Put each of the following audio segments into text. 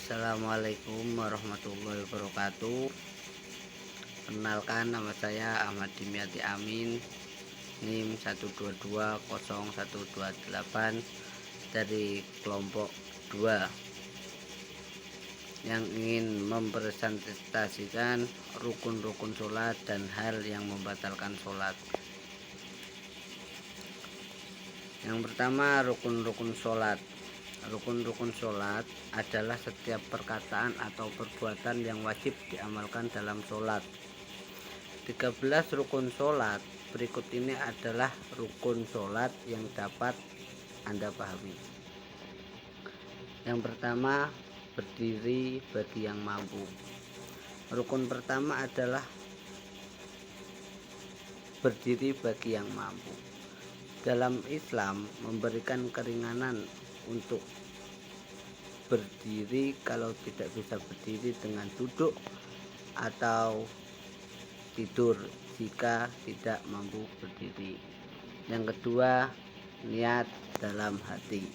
Assalamualaikum warahmatullahi wabarakatuh. Kenalkan, nama saya Ahmad Dimyati Amin, NIM 1220128 dari kelompok 2 yang ingin mempresentasikan rukun-rukun sholat dan hal yang membatalkan sholat. Yang pertama, rukun-rukun sholat. Rukun-rukun sholat adalah setiap perkataan atau perbuatan yang wajib diamalkan dalam sholat. 13 rukun sholat berikut ini adalah rukun sholat yang dapat Anda pahami. Yang pertama, berdiri bagi yang mampu. Rukun pertama adalah berdiri bagi yang mampu. Dalam Islam memberikan keringanan untuk berdiri kalau tidak bisa berdiri dengan duduk atau tidur jika tidak mampu berdiri. Yang kedua, niat dalam hati.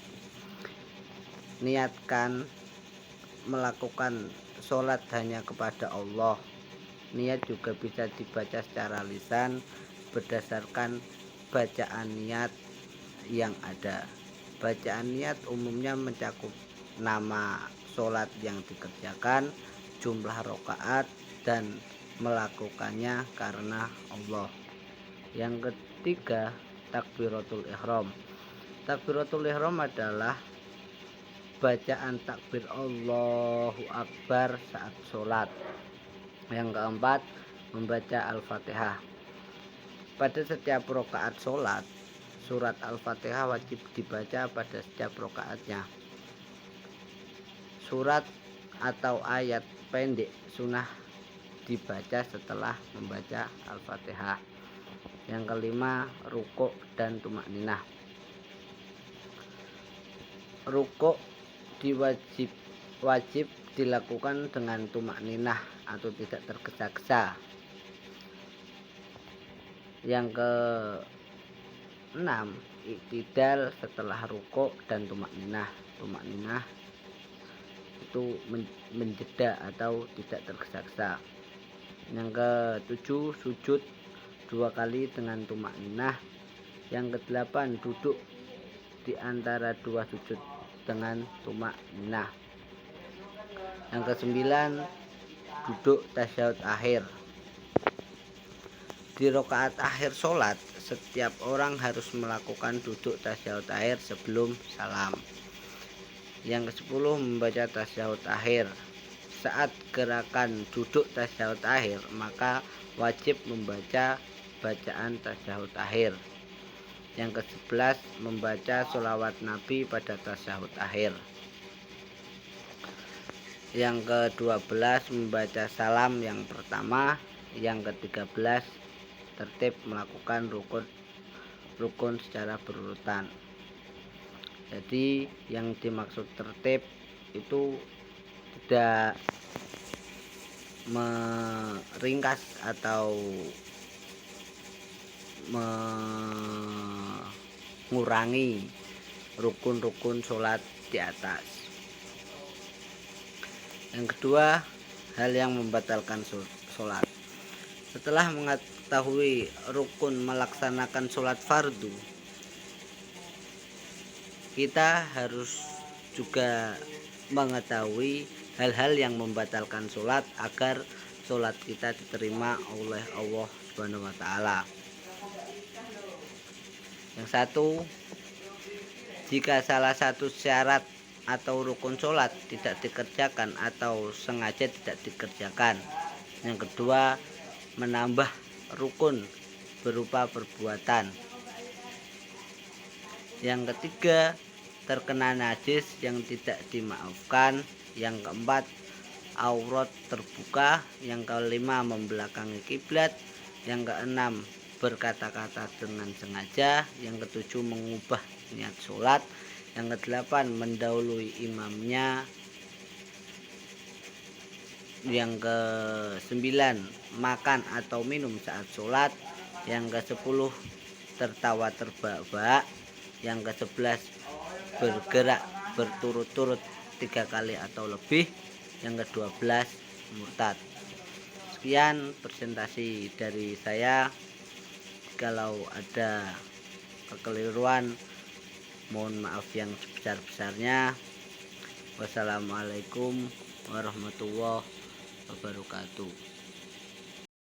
Niatkan melakukan sholat hanya kepada Allah. Niat juga bisa dibaca secara lisan berdasarkan bacaan niat yang ada. Bacaan niat umumnya mencakup nama sholat yang dikerjakan, jumlah rakaat, dan melakukannya karena Allah. Yang ketiga, takbiratul ihram. Takbiratul ihram adalah bacaan takbir Allahu Akbar saat sholat. Yang keempat, membaca Al-Fatihah. Pada setiap rakaat sholat, surat Al-Fatihah wajib dibaca pada setiap rakaatnya. Surat atau ayat pendek sunnah dibaca setelah membaca Al-Fatihah. Yang kelima, rukuk dan tumakninah. Rukuk wajib dilakukan dengan tumakninah atau tidak tergesa-gesa. Yang keenam, iktidal setelah rukuk dan tumakninah. Tumakninah itu menjeda atau tidak tergesa-gesa. Yang ketujuh, sujud 2 kali dengan tumakninah. Yang kedelapan, duduk di antara 2 sujud dengan tumakninah. Yang kesembilan, duduk tasyahud akhir. Di rakaat akhir sholat, setiap orang harus melakukan duduk tasyahud akhir sebelum salam. Yang ke-10, membaca tasyahud akhir. Saat gerakan duduk tasyahud akhir, maka wajib membaca bacaan tasyahud akhir. Yang ke-11, membaca sholawat Nabi pada tasyahud akhir. Yang ke-12, membaca salam yang pertama. Yang ke-13, tertib melakukan rukun secara berurutan. Jadi yang dimaksud tertib itu tidak meringkas atau mengurangi rukun-rukun sholat di atas. Yang kedua, hal yang membatalkan sholat. Setelah mengetahui rukun melaksanakan sholat fardu, kita harus juga mengetahui hal-hal yang membatalkan sholat agar sholat kita diterima oleh Allah Subhanahu wa Ta'ala. Yang satu, jika salah satu syarat atau rukun sholat tidak dikerjakan atau sengaja tidak dikerjakan. Yang kedua, menambah rukun berupa perbuatan. Yang ketiga, terkena najis yang tidak dimaafkan. Yang keempat, aurat terbuka. Yang kelima, membelakangi kiblat. Yang keenam, berkata-kata dengan sengaja. Yang ketujuh, mengubah niat sholat. Yang kedelapan, mendahului imamnya. Yang ke-9, makan atau minum saat sholat. Yang ke-10, tertawa terbahak-bahak. Yang ke-11, bergerak berturut-turut 3 kali atau lebih, yang ke-12 murtad. Sekian presentasi dari saya. Kalau ada kekeliruan, mohon maaf yang sebesar-besarnya. Wassalamualaikum warahmatullahi wabarakatuh.